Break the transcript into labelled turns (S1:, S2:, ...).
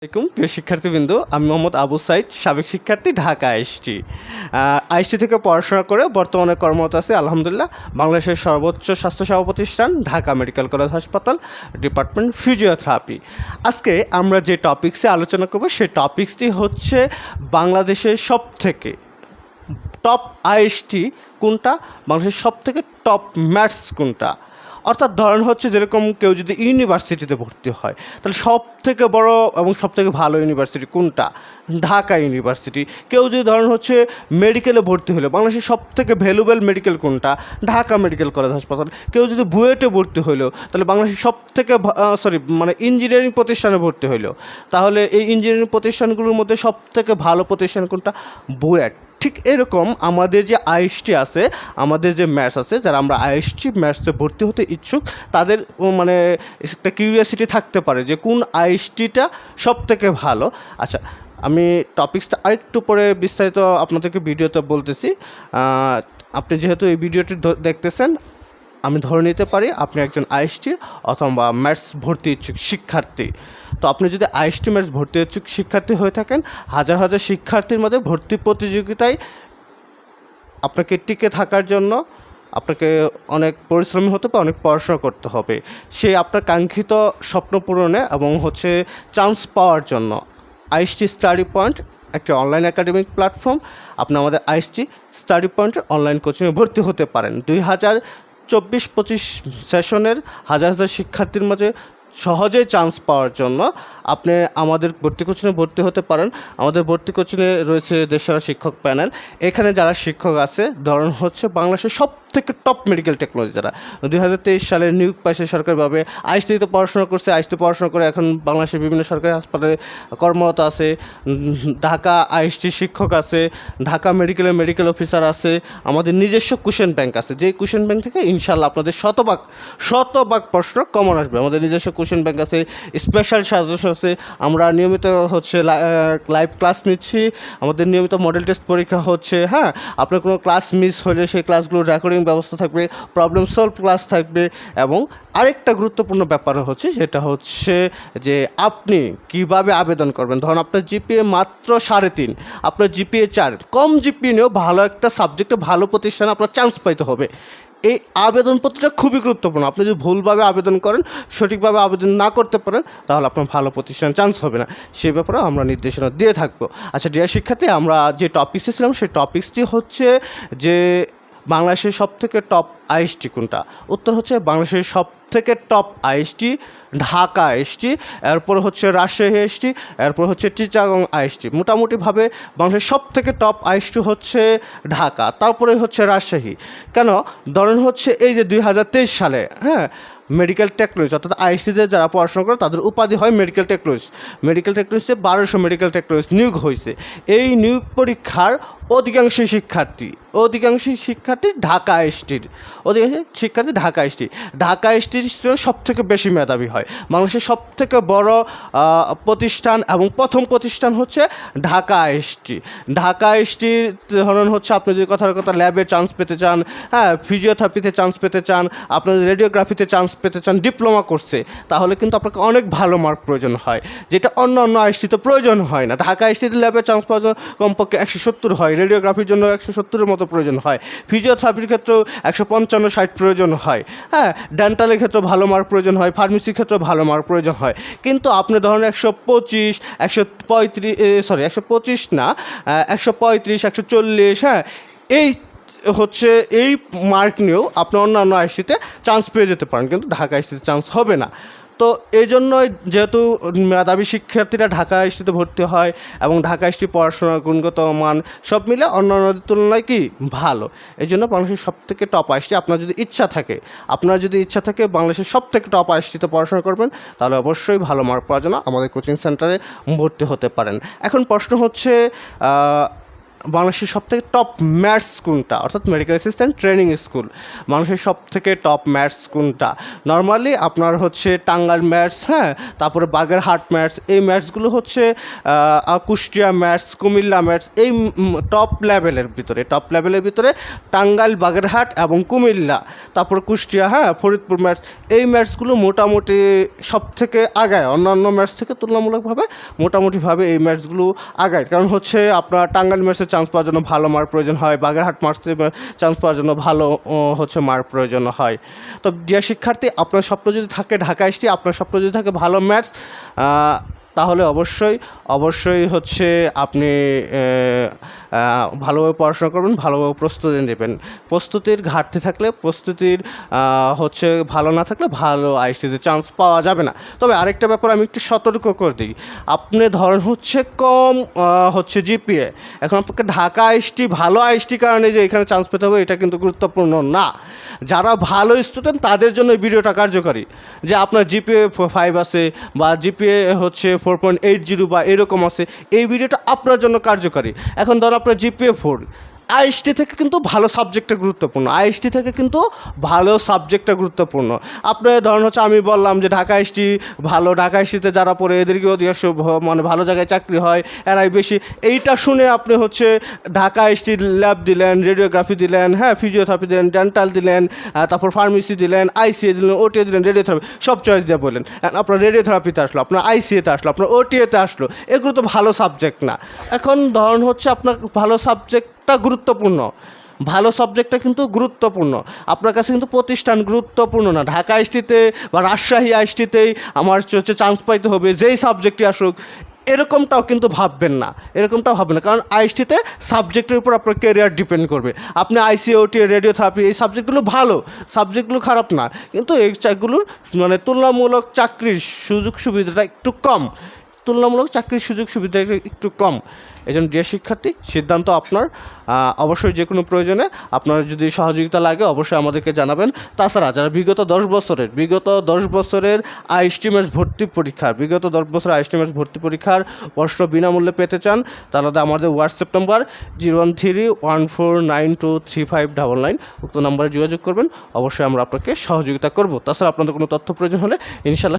S1: আসসালামাইকুম প্রিয় শিক্ষার্থীবৃন্দ, আমি মোহাম্মদ আবু সাইদ, সাবেক শিক্ষার্থী, ঢাকা আইএসটি। আইএসটি থেকে পড়াশোনা করে বর্তমানে কর্মরত আছে আলহামদুলিল্লাহ বাংলাদেশের সর্বোচ্চ স্বাস্থ্যসেবা প্রতিষ্ঠান ঢাকা মেডিকেল কলেজ হাসপাতাল, ডিপার্টমেন্ট ফিজিওথেরাপি। আজকে আমরা যে টপিক্সে আলোচনা করব সেই টপিক্সটি হচ্ছে বাংলাদেশের সবথেকে টপ আইএসটি কোনটা, বাংলাদেশের সবথেকে টপ ম্যাথস কোনটা। অর্থাৎ ধরেন হচ্ছে যেরকম কেউ যদি ইউনিভার্সিটিতে ভর্তি হয় তাহলে সব থেকে বড় এবং সব থেকে ভালো ইউনিভার্সিটি কোনটা, ঢাকা ইউনিভার্সিটি। কেউ যদি ধরেন হচ্ছে মেডিকেলে ভর্তি হলো বাংলাদেশের সব থেকে ভ্যালুয়েবল মেডিকেল কোনটা, ঢাকা মেডিকেল কলেজ হাসপাতাল। কেউ যদি বুয়েটে ভর্তি হইলো তাহলে বাংলাদেশের সব থেকে ইঞ্জিনিয়ারিং প্রতিষ্ঠানে ভর্তি হইলো তাহলে এই ইঞ্জিনিয়ারিং প্রতিষ্ঠানগুলোর মধ্যে সব থেকে ভালো প্রতিষ্ঠান কোনটা, বুয়েট। ঠিক এরকম আমাদের যে আইএসটি আছে, আমাদের যে ম্যাথস আছে, যারা আমরা আইএসটি ম্যাথসে ভর্তি হতে ইচ্ছুক তাদের একটা কিউরিয়াসিটি থাকতে পারে যে কোন আইএসটিটা সব থেকে ভালো। আচ্ছা, আমি টপিক্সটা আরেকটু পরে বিস্তারিত আপনাদেরকে ভিডিওতে বলতেছি। আপনি যেহেতু এই ভিডিওটি দেখতেছেন, আমি ধরে নিতে পারি আপনি একজন আইএসটি অথবা ম্যাথস ভর্তি ইচ্ছুক শিক্ষার্থী। তো আপনি যদি আইএসটি ম্যাথস ভর্তি ইচ্ছুক শিক্ষার্থী হয়ে থাকেন, হাজার হাজার শিক্ষার্থীর মধ্যে ভর্তি প্রতিযোগিতায় আপনাকে টিকে থাকার জন্য আপনাকে অনেক পরিশ্রমী হতে হবে, অনেক পড়াশোনা করতে হবে সে আপনার কাঙ্ক্ষিত স্বপ্ন পূরণে এবং চান্স পাওয়ার জন্য আইএসটি স্টাডি পয়েন্ট একটি অনলাইন একাডেমিক প্ল্যাটফর্ম। আপনি আমাদের আইএসটি স্টাডি পয়েন্টে অনলাইন কোচিংয়ে ভর্তি হতে পারেন। 2024-25 সেশনের হাজার হাজার শিক্ষার্থীর মাঝে সহজেই চান্স পাওয়ার জন্য আপনি আমাদের ভর্তি কোচিংয়ে ভর্তি হতে পারেন। আমাদের ভর্তি কোচিংয়ে রয়েছে দেশসেরা শিক্ষক প্যানেল। এখানে যারা শিক্ষক আছে ধরুন হচ্ছে বাংলাদেশের সব থেকে টপ মেডিকেল টেকনোলজি যারা 2023 সালে নিয়োগ পাইছে সরকারিভাবে, আইএসটিতে পড়াশোনা করছে, আইএসটি পড়াশোনা করে এখন বাংলাদেশের বিভিন্ন সরকারি হাসপাতালে কর্মরত আছে। ঢাকা আইএসটি শিক্ষক আছে, ঢাকা মেডিকেল অফিসার আছে, আমাদের নিজস্ব কোশ্চেন ব্যাংক আছে, যেই কোশ্চেন ব্যাংক থেকে ইনশাল্লাহ আপনাদের শতভাগ প্রশ্ন কমন আসবে। আমাদের নিজস্ব কোশ্চেন ব্যাংক আছে, স্পেশাল সাজেশন আছে, আমরা নিয়মিত লাইভ ক্লাস নিচ্ছি, আমাদের নিয়মিত মডেল টেস্ট পরীক্ষা হচ্ছে। হ্যাঁ, আপনার কোনো ক্লাস মিস হলে সেই ক্লাসগুলোর রেকর্ডিং ব্যবস্থা থাকবে, প্রবলেম সলভ ক্লাস থাকবে। এবং আরেকটা গুরুত্বপূর্ণ ব্যাপার হচ্ছে সেটা হচ্ছে যে আপনি কিভাবে আবেদন করবেন। ধরুন আপনার জিপিএ মাত্র 3.5, আপনার জিপিএ 4, কম জিপিএ নিয়েও ভালো একটা সাবজেক্টে ভালো প্রতিষ্ঠানে আপনার চান্স পাইতে হবে। এই আবেদনপত্রটা খুবই গুরুত্বপূর্ণ। আপনি যদি ভুলভাবে আবেদন করেন, সঠিকভাবে আবেদন না করতে পারেন, তাহলে আপনার ভালো প্রতিষ্ঠানে চান্স হবে না। সেই ব্যাপারে আমরা নির্দেশনা দিয়ে থাকবো। আচ্ছা ডিয়ার শিক্ষার্থী, আমরা যে টপিক্সে ছিলাম সেই টপিক্সটি হচ্ছে যে বাংলাদেশের সবথেকে টপ আইএসটি কোনটা। উত্তর হচ্ছে বাংলাদেশের সবথেকে টপ আইএসটি ঢাকা আইএসটি, এরপর হচ্ছে রাজশাহী আইএসটি, এরপর হচ্ছে চিটাগং আইএসটি। মোটামুটিভাবে বাংলাদেশের সবথেকে টপ আইএসটি হচ্ছে ঢাকা, তারপরে হচ্ছে রাজশাহী। কেন ধরেন হচ্ছে এই যে 2023 সালে মেডিকেল টেকনোলজি অর্থাৎ আইএসটিতে যারা পড়াশোনা করে তাদের উপাধি হয় মেডিকেল টেকনোলজিতে 1200 মেডিকেল টেকনোলজি নিয়োগ হয়েছে। এই নিয়োগ পরীক্ষার অধিকাংশ শিক্ষার্থী ঢাকা আইএসটির, ঢাকা আইএসটির স্টুডেন্ট সবথেকে বেশি মেধাবী হয়। বাংলাদেশের সবথেকে বড় প্রতিষ্ঠান এবং প্রথম প্রতিষ্ঠান হচ্ছে ঢাকা আইএসটির ধরুন হচ্ছে আপনি যদি কথার কথা ল্যাবে চান্স পেতে চান, ফিজিওথেরাপিতে চান্স পেতে চান, আপনার রেডিওগ্রাফিতে চান্স পেতে চান, ডিপ্লোমা করছে, তাহলে কিন্তু আপনাকে অনেক ভালো মার্ক প্রয়োজন হয়, যেটা অন্য আইএসটিতে প্রয়োজন হয় না। ঢাকা আইএসটিতে ল্যাবে চান্স পাওয়ার জন্য কমপক্ষে 170 হয়, রেডিওগ্রাফির জন্য 170-এর মতো প্রয়োজন হয়, ফিজিওথেরাপির ক্ষেত্রেও 155-60 প্রয়োজন হয়, ডেন্টালের ক্ষেত্রে ভালো মার্ক প্রয়োজন হয়, ফার্মেসির ক্ষেত্রে ভালো মার্ক প্রয়োজন হয়। কিন্তু আপনি ধরেন 135, 140, এই মার্ক নিয়েও আপনি অন্যান্য আইএসটিতে চান্স পেয়ে যেতে পারেন, কিন্তু ঢাকা আইএসটিতে চান্স হবে না। তো এই জন্যই যেহেতু মেধাবী শিক্ষার্থীরা ঢাকা আইএসটিতে ভর্তি হয় এবং ঢাকা আইএসটি পড়াশোনার গুণগত মান সব মিলে অন্যান্যদের তুলনায় কি ভালো, এই জন্য বাংলাদেশের সবথেকে টপ আইএসটি। আপনার যদি ইচ্ছা থাকে বাংলাদেশের সবথেকে টপ আইএসটিতে পড়াশোনা করবেন, তাহলে অবশ্যই ভালো মার্ক পাওয়ার জন্য আমাদের কোচিং সেন্টারে ভর্তি হতে পারেন। এখন প্রশ্ন হচ্ছে বাংলাদেশের সবথেকে টপ ম্যাথস কোনটা, অর্থাৎ মেডিকেল অ্যাসিস্ট্যান্ট ট্রেনিং স্কুল বাংলাদেশের সবথেকে টপ ম্যাথস কোনটা? নর্মালি আপনার হচ্ছে টাঙ্গাইল ম্যাথস, হ্যাঁ, তারপরে বাগেরহাট ম্যাথস, এই ম্যাথসগুলো হচ্ছে কুষ্টিয়া ম্যাথস, কুমিল্লা ম্যাথস, এই টপ লেভেলের ভিতরে টাঙ্গাইল, বাগেরহাট এবং কুমিল্লা, তারপর কুষ্টিয়া, হ্যাঁ, ফরিদপুর ম্যাথস, এই ম্যাথসগুলো মোটামুটি সব থেকে আগায়, অন্যান্য ম্যাথস থেকে তুলনামূলকভাবে মোটামুটিভাবে এই ম্যাথসগুলো আগায়। কারণ হচ্ছে আপনার টাঙ্গাইল ম্যাথসে চান্স পাওয়ার জন্য ভালো মার্ক প্রয়োজন হয়, বাগেরহাট ম্যাথসে চান্স পাওয়ার জন্য ভালো হচ্ছে মার্ক প্রয়োজন হয়। তো ডিয়ার শিক্ষার্থী, আপনার স্বপ্ন যদি থাকে ঢাকা এসটি, আপনার স্বপ্ন যদি থাকে ভালো ম্যাথস, তাহলে অবশ্যই হচ্ছে আপনি ভালোভাবে পড়াশোনা করবেন, ভালোভাবে প্রস্তুতি নেবেন। প্রস্তুতির ঘাটতি থাকলে, প্রস্তুতির হচ্ছে ভালো না থাকলে ভালো আইএসটিতে চান্স পাওয়া যাবে না। তবে আরেকটা ব্যাপার আমি একটু সতর্ক করে দিই, আপনি ধরেন হচ্ছে কম হচ্ছে জিপিএ, এখন আপনাকে ঢাকা আইএসটি ভালো আইএসটি কারণে যে এখানে চান্স পেতে হবে এটা কিন্তু গুরুত্বপূর্ণ না। যারা ভালো স্টুডেন্ট তাদের জন্য এই ভিডিওটা কার্যকরী, যে আপনার জিপিএ 5 আছে বা জিপিএ হচ্ছে 4.80 বা এরকম আছে, এই ভিডিওটা আপনার জন্য কার্যকরী। এখন ধরুন আপনার জিপিএ 4, আইএসটি থেকে কিন্তু ভালো সাবজেক্টটা গুরুত্বপূর্ণ, আপনার ধরুন হচ্ছে আমি বললাম যে ঢাকা আইএসটি ভালো, ঢাকা আইএসটিতে যারা পড়ে এদেরকে অধিকাংশ মানে ভালো জায়গায় চাকরি হয়, এরাই বেশি, এইটা শুনে আপনি হচ্ছে ঢাকা আইএসটি ল্যাব দিলেন, রেডিওগ্রাফি দিলেন, হ্যাঁ, ফিজিওথেরাপি দিলেন, ডেন্টাল দিলেন, তারপর ফার্মেসি দিলেন, আইসিএ দিলেন, ওটিএ দিলেন, রেডিওথেরাপি সব চয়েস দিয়ে বললেন, আপনার রেডিওথেরাপিতে আসলো, আপনার আইসিএতে আসলো, আপনার ওটিএতে আসলো, এগুলো তো ভালো সাবজেক্ট না। এখন ধরুন হচ্ছে আপনার ভালো সাবজেক্টটা গুরুত্বপূর্ণ, ভালো সাবজেক্টটা কিন্তু গুরুত্বপূর্ণ, আপনার কাছে কিন্তু প্রতিষ্ঠান গুরুত্বপূর্ণ না। ঢাকা আইএসটিতে বা রাজশাহী আইএসটিতেই আমার হচ্ছে চান্স পাইতে হবে যেই সাবজেক্টই আসুক, এরকমটাও কিন্তু ভাববেন না, কারণ আইএসটিতে সাবজেক্টের উপর আপনার ক্যারিয়ার ডিপেন্ড করবে। আপনি আইসিওটি, রেডিওথেরাপি, এই সাবজেক্টগুলো ভালো, সাবজেক্টগুলো খারাপ না, কিন্তু এইগুলোর মানে তুলনামূলক চাকরির সুযোগ সুবিধাটা একটু কম, এই জন্য ডিয়ার শিক্ষার্থী, সিদ্ধান্ত আপনার। অবশ্যই যে কোনো প্রয়োজনে আপনার যদি সহযোগিতা লাগে অবশ্যই আমাদেরকে জানাবেন। তাছাড়া যারা বিগত 10 বছরের আইএসটি ম্যাথস ভর্তি পরীক্ষার প্রশ্ন বিনামূল্যে পেতে চান, তাহলে আমাদের হোয়াটসঅ্যাপ নাম্বার 01314923599, উক্ত নাম্বারে যোগাযোগ করবেন, অবশ্যই আমরা আপনাকে সহযোগিতা করব। তাছাড়া আপনাদের কোনো তথ্য প্রয়োজন হলে ইনশাআল্লাহ